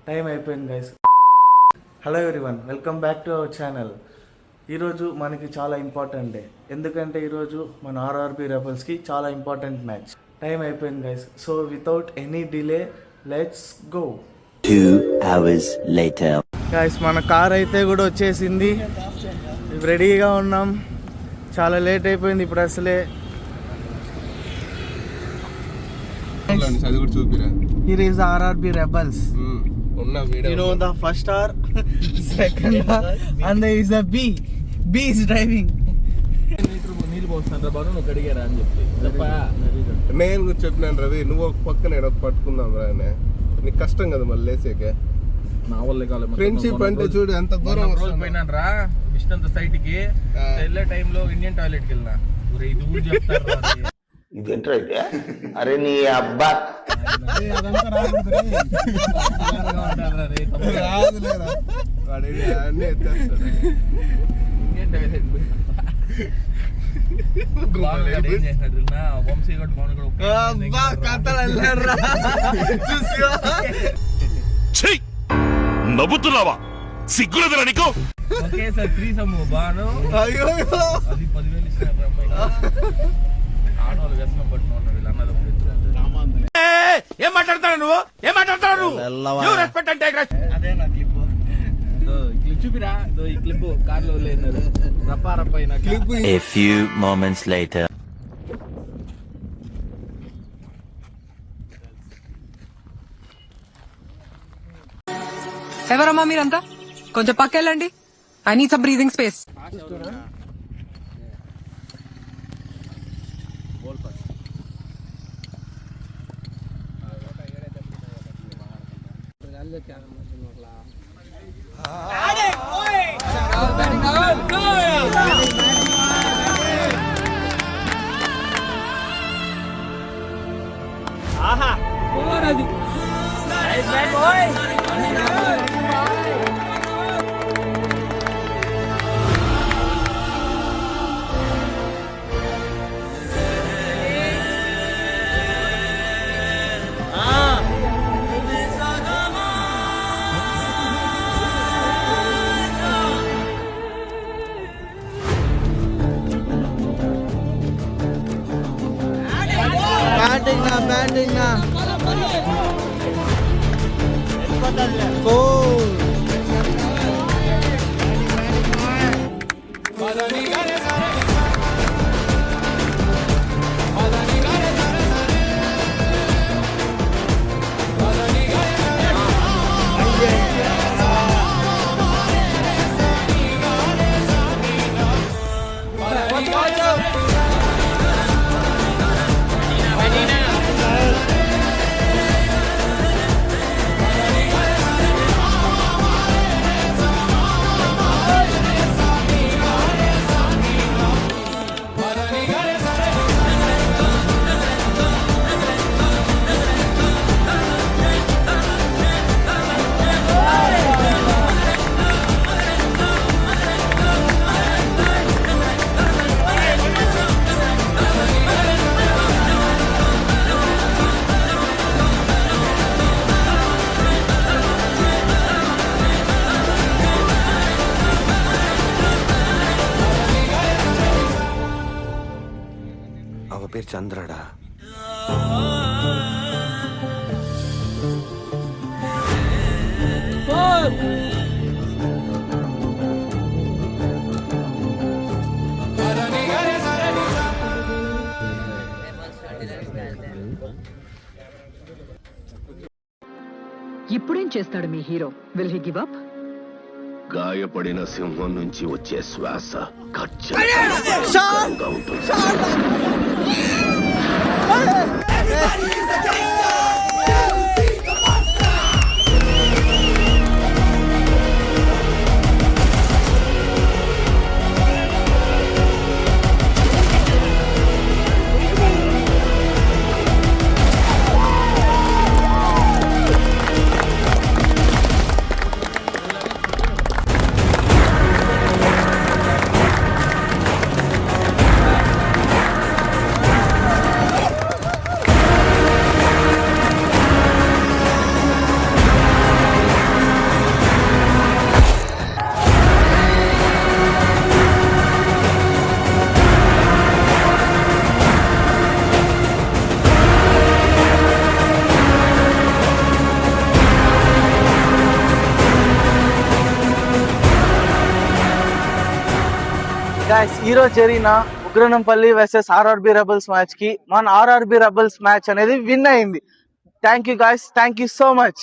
Time అయిపోయింది guys. Hello everyone, welcome back to our channel. ఈరోజు మనకి చాలా ఇంపార్టెంట్ డే, ఎందుకంటే ఈరోజు మన ఆర్ఆర్బి రెబల్స్కి చాలా ఇంపార్టెంట్ మ్యాచ్. టైం అయిపోయింది guys. So without any delay let's go. 2 hours later. Guys, మన కార్ అయితే కూడా వచ్చేసింది, రెడీగా ఉన్నాం. చాలా లేట్ అయిపోయింది ఇప్పుడు అసలే. Here is RRB Rebels. You know the first star, second star, and there is a B. B is driving. నేను చెప్పినాను రవి, నువ్వు ఒక పక్కన ఎడొక పట్టుకుందాం రా. నీకు కష్టం కదా మళ్ళీ లేసేకే. నా వల్లే కాదు. ఫ్రెండ్షిప్ అంటే చూడు ఎంత దూరం పోయినాను రా విష్ణంత సైట్ కి. వెళ్ళే టైంలో ఇండియన్ టాయిలెట్ కి వెళ్ళినా. ఇది కూడా చెప్తారు ఇదేంట్రా అయితే? అరే నీ అబ్బా అన్నీ ఎత్తేస్తాడు. వంశీ నవ్వుతున్నావా? సిగ్గులేదురా నీకు? ఒకేసారి 3 సమ్ము బాను. అది 10,000 ఇస్తున్నారు అమ్మాయి. ఆడవాళ్ళు వ్యసనం పట్టిన వాళ్ళు వీళ్ళు అన్నది. ఏం మాట్లాడతాడు నువ్వు? ఏం మాట్లాడతాడు నువ్వు? రెస్పెక్ట్ అంటే అదే నా క్లిప్. క్లిప్ చూపిరా. ఈ క్లిప్ కార్లో లేదు రప్ప clip. A few moments later. ఎవరమ్మా మీరంతా? కొంచెం పక్కెళ్ళండి. I need some breathing space. Batting na. 4. పేరు చంద్రడా. ఇప్పుడేం చేస్తాడు మీ hero? Will he give up? గాయపడిన సింహం నుంచి వచ్చే శ్వాస ఖచ్చితంగా ఉంటుంది. గాయ్స్ ఈ రోజు జరిగిన ఉగ్రనంపల్లి వర్సెస్ ఆర్ఆర్బి రెబల్స్ మ్యాచ్ కి మన ఆర్ఆర్బి రెబల్స్ మ్యాచ్ అనేది విన్ అయింది. Thank you guys, thank you so much.